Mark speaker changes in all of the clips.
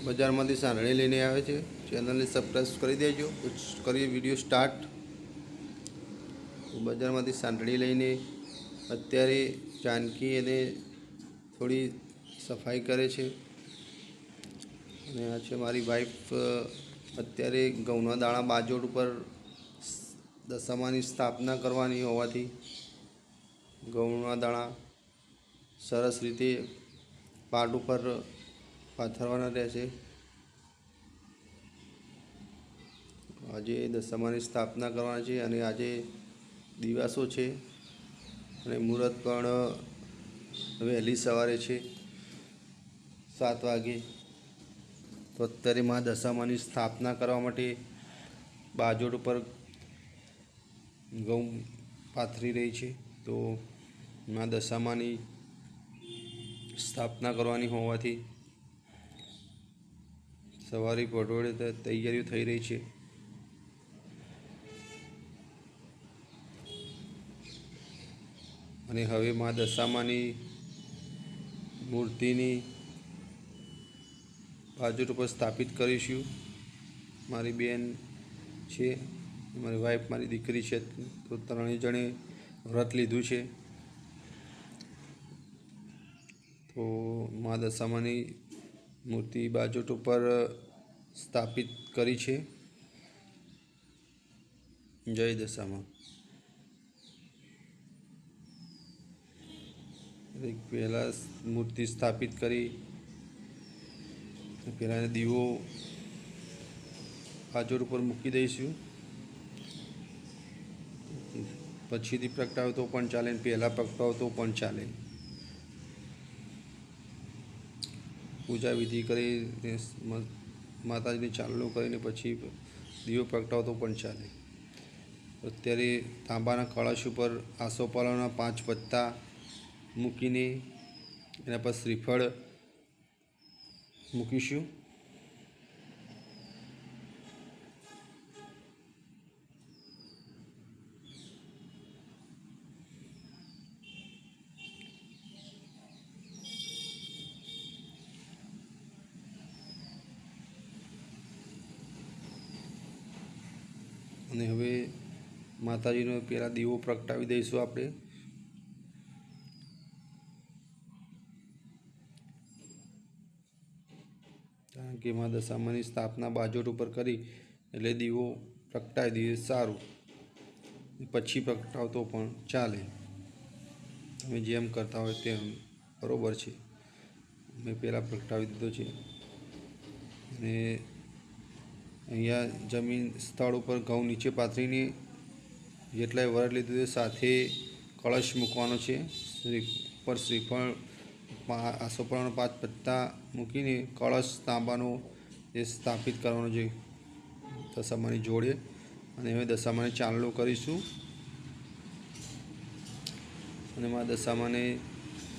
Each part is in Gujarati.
Speaker 1: બજારમાંથી સાંડળી લઈને આવે છે। ચેનલને સબસ્ક્રાઈબ કરી દેજો। કરીએ વિડીયો સ્ટાર્ટ। બજારમાંથી સાંડળી લઈને અત્યારે જાનકી એને થોડી સફાઈ કરે છે। અને આ છે મારી વાઈફ। અત્યારે ઘઉંના દાણા બાજોટ ઉપર દશામાની સ્થાપના કરવાની હોવાથી ઘઉંના દાણા સરસ રીતે પાટ ઉપર પાથરવાના રહેશે। આજે દશામાની સ્થાપના કરવાની છે અને આજે દિવાસો છે અને મુહૂર્ત પણ વહેલી સવારે છે 7 વાગે। તો અત્યારે મા દશામાની સ્થાપના કરવા માટે બાજોટ ઉપર ઘઉં પાથરી રહી છે। તો મા દશામાની સ્થાપના કરવાની હોવાથી સવારે પટોળે તૈયારીઓ થઈ રહી છે। અને હવે મા દશામાની મૂર્તિની બાજોટ ઉપર સ્થાપિત કરીશું। મારી બેન છે, મારી વાઈફ, મારી દીકરી છે। તો ત્રણેય જણે વ્રત લીધું છે। તો મા દશામાની મૂર્તિ બાજોટ ઉપર સ્થાપિત કરી છે। જય દશામા। પહેલાં મૂર્તિ સ્થાપિત કરી પહેલાં દીવો બાજોટ ઉપર મૂકી દઈશું। પછીથી પ્રગટાવો તો પણ ચાલે, પહેલાં પ્રગટાવો તો પણ ચાલે। પૂજા વિધિ કરી માતાજીની ચાલનો કરીને પછી દીવો પ્રગટાવો તો પણ ચાલે। અત્યારે તાંબાના કળશ ઉપર આસોપાલવના 5 પત્તા મૂકીને એના પર શ્રીફળ મૂકીશું। અને હવે માતાજીનો પહેલાં દીવો પ્રગટાવી દઈશું આપણે। કારણ કે મા દશામાની સ્થાપના બાજોટ ઉપર કરી એટલે દીવો પ્રગટાવી દઈએ સારું, પછી પ્રગટાવતો પણ ચાલે। તમે જેમ કરતા હોય તેમ બરાબર છે। મેં પહેલાં પ્રગટાવી દીધો છે। અને અહીંયા જમીન સ્થળ ઉપર ઘઉં નીચે પાથરીને જેટલાય વ્રત લીધું તે સાથે કળશ મૂકવાનો છે। ઉપર શ્રીફળ આસોપાલવના 5 પત્તા મૂકીને કળશ તાંબાનો એ સ્થાપિત કરવાનો છે દશામાની જોડે। અને હવે દશામાને ચાંદલો કરીશું અને મા દશામાને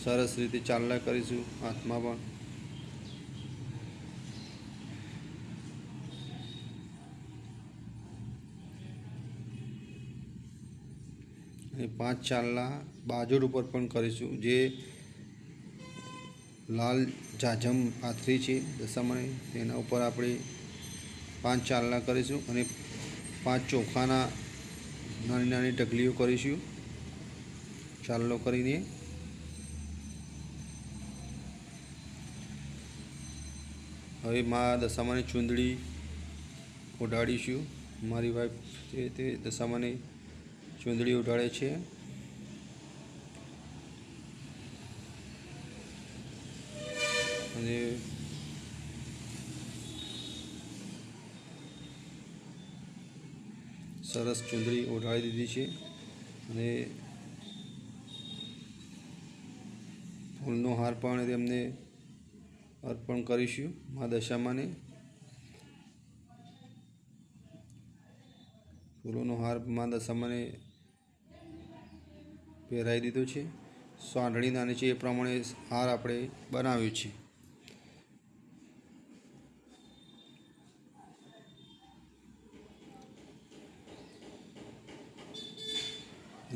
Speaker 1: સરસ રીતે ચાંદલા કરીશું હાથમાં પણ। અને 5 ચાંદલા બાજોટ ઉપર પણ કરીશું। જે લાલ જાજમ પાથરી છે દશામાની તેના ઉપર આપણે 5 ચાંદલા કરીશું અને 5 ચોખાના નાની નાની ઢગલીઓ કરીશું ચાંદલો કરીને। હવે મા દશામાની ચૂંદડી ઉડાડીશું। મારી વાઈફ છે તે દશામાની ચૂંદડી ઉડાડે છે। અને સરસ ચૂંદડી ઉડાડી દીધી છે। અને ફૂલનો હાર પણ તેમને અર્પણ કરીશું મા દશામાને। ફૂલોનો હાર મા દશામાને પહેરાવી દીધો છે। સાંડળી નાની છે એ પ્રમાણે હાર આપણે બનાવ્યો છે।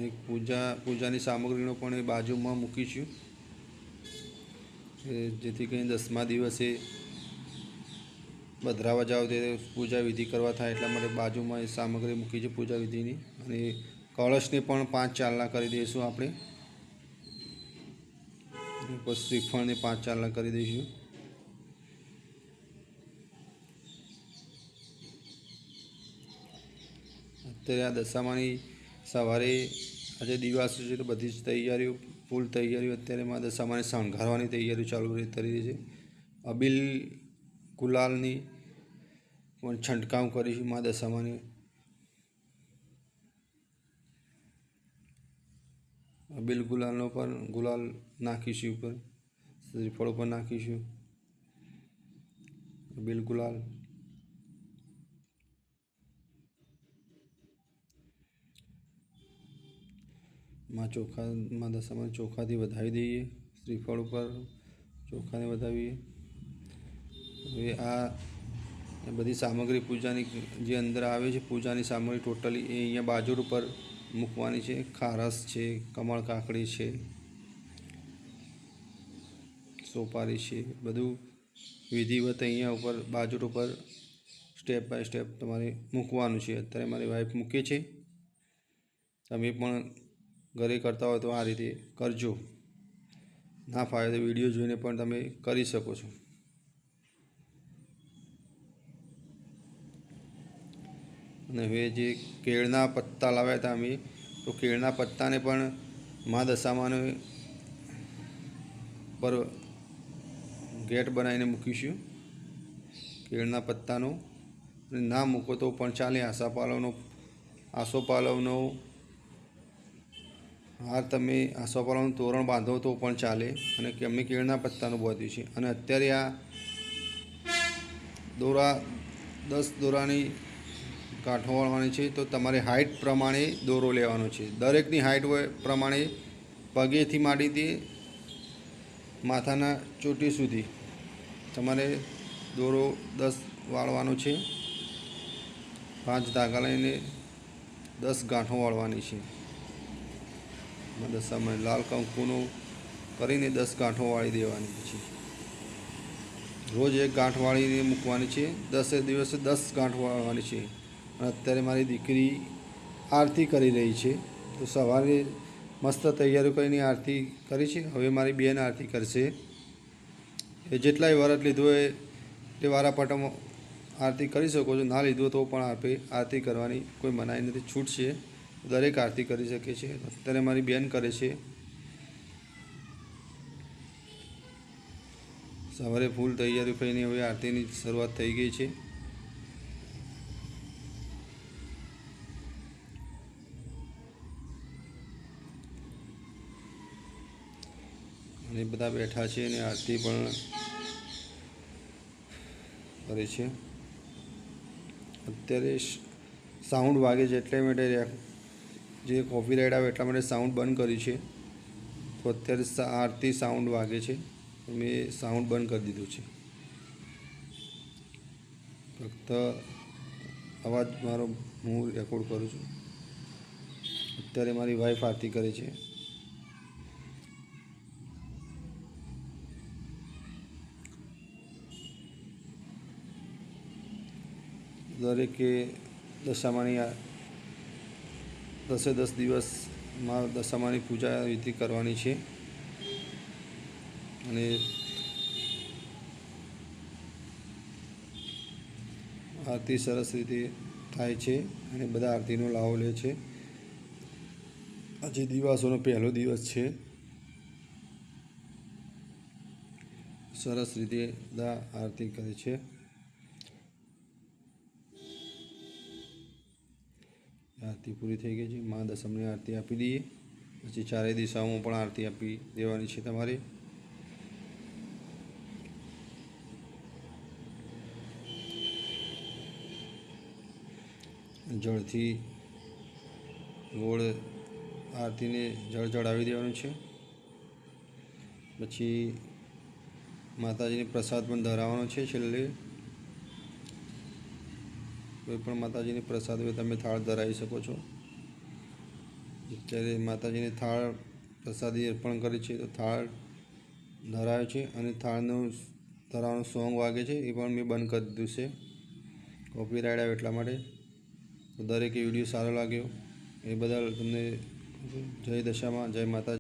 Speaker 1: એક પૂજાની સામગ્રીનો પણ એ બાજુમાં મૂકીશું જેથી કરીને 10મા દિવસે પધરાવા જાઓ તે પૂજા વિધિ કરવા થાય એટલા માટે બાજુમાં એ સામગ્રી મૂકી છે પૂજા વિધિની. અને કળશને પણ 5 ચાલના કરી દઈશું આપણે. પછી શ્રીફળને 5 ચાલના કરી દઈશું. અત્યારે આ દશામાની સવારે આજે દિવાસો છે તો બધી જ તૈયારીઓ ફૂલ તૈયારીઓ અત્યારે માં દશામાને શણગારવાની તૈયારીઓ ચાલુ કરી રહી છે. અબીલ ગુલાલની પણ છંટકાવ કરીશું માં દશામાને. અબીલ ગુલાલનો પણ ગુલાલ નાખીશું ઉપર, શ્રીફળ ઉપર નાખીશું અબીલ ગુલાલ. માં દશામાં ચોખાથી વધાવી દઈએ, શ્રીફળ ઉપર ચોખાને વધાવીએ. હવે આ બધી સામગ્રી પૂજાની જે અંદર આવે છે, પૂજાની સામગ્રી ટોટલી એ અહીંયા બાજુ ઉપર મૂકવાની છે. ખારસ છે, કમળ કાકડી છે, સોપારી છે, બધું વિધિવત અહીંયા ઉપર બાજુ ઉપર સ્ટેપ બાય સ્ટેપ તમારે મૂકવાનું છે. અત્યારે મારી વાઈફ મૂકે છે, તમે પણ ઘરે કરતા હોય તો આ રીતે કરજો. ના ફાવે તો વિડીયો જોઈને પણ તમે કરી શકો છો. અને હવે જે કેળના પત્તા લાવ્યા હતા અમે, તો કેળના પત્તાને પણ માં દશામાને પર ગેટ બનાવીને મૂકીશું કેળના પત્તાનો. ના મૂકો તો પણ ચાલે. આસોપાલવનો હાર તમે આસોપાલવનું તોરણ બાંધો તો પણ ચાલે. અને અમે કેળના પત્તાનું બાંધ્યું છે. અને અત્યારે આ દોરા 10 દોરાની કાંઠો વાળવાની છે. તો તમારે હાઇટ પ્રમાણે દોરો લેવાનો છે. દરેકની હાઇટ હોય પ્રમાણે પગેથી માંડીને માથાના ચોટી સુધી તમારે દોરો 10 વાળવાનો છે. 5 ધાગા લઈને 10 ગાંઠો વાળવાની છે. દશામાં લાલ કંકુનો કરીને 10 ગાંઠો વાળી દેવાની. પછી રોજ 1 ગાંઠ વાળીને મૂકવાની છે. 10 દિવસે 10 ગાંઠ વાળવાની છે. અને અત્યારે મારી દીકરી આરતી કરી રહી છે. તો સવારે મસ્ત તૈયારીઓ કરીને આરતી કરી છે. હવે મારી બેન આરતી કરશે. એ જેટલાય વ્રત લીધું હોય તે વારાફરતી આરતી કરી શકો છો. ના લીધું તો પણ આરતી કરવાની કોઈ મનાઈ નથી, છૂટ છે. દરેક આરતી કરી શકે છે. અત્યારે મારી બેન કરે છે. સવારે ફૂલ તૈયારી કરીને હવે આરતીની શરૂઆત થઈ ગઈ છે. અને બધા બેઠા છે અને આરતી પણ કરે છે. અત્યારે સાઉન્ડ વાગે છે એટલે માટે જે કોપીરાઇટ આવે એટલા માટે સાઉન્ડ બંધ કર્યું છે. તો અત્યારે આરતી સાઉન્ડ વાગે છે, મેં સાઉન્ડ બંધ કરી દીધું છે. ફક્ત અવાજ મારો હું રેકોર્ડ કરું છું. અત્યારે મારી વાઈફ આરતી કરે છે. દરેકે દશામાની 10 દિવસમાં દશામાની પૂજા વિધિ કરવાની છે. અને આરતી સરસ રીતે થાય છે અને બધા આરતીનો લાવો લે છે. આજે દિવાસોનો પહેલો દિવસ છે. સરસ રીતે બધા આરતી કરે છે. આરતી પૂરી થઈ ગઈ છે. માં દશામાની આરતી આપી દઈએ. પછી ચારેય દિશાઓમાં પણ આરતી આપી દેવાની છે તમારે. જળથી ગોળ આરતીને જળ ચડાવી દેવાનું છે. પછી માતાજીને પ્રસાદ પણ ધરાવવાનો છે. છેલ્લે કોઈ પણ માતાજીને પ્રસાદ હોય તમે થાળ ધરાવી શકો છો. અત્યારે માતાજીને થાળ પ્રસાદી અર્પણ કરે છે તો થાળ ધરાવે છે. અને થાળનું તરાવનું સોંગ વાગે છે એ પણ મેં બંધ કરી દીધું છે, કોપીરાઇટ આવ્યો એટલા માટે. તો દરેકે વિડીયો સારો લાગ્યો એ બદલ તમને જય દશામાં, જય માતાજી.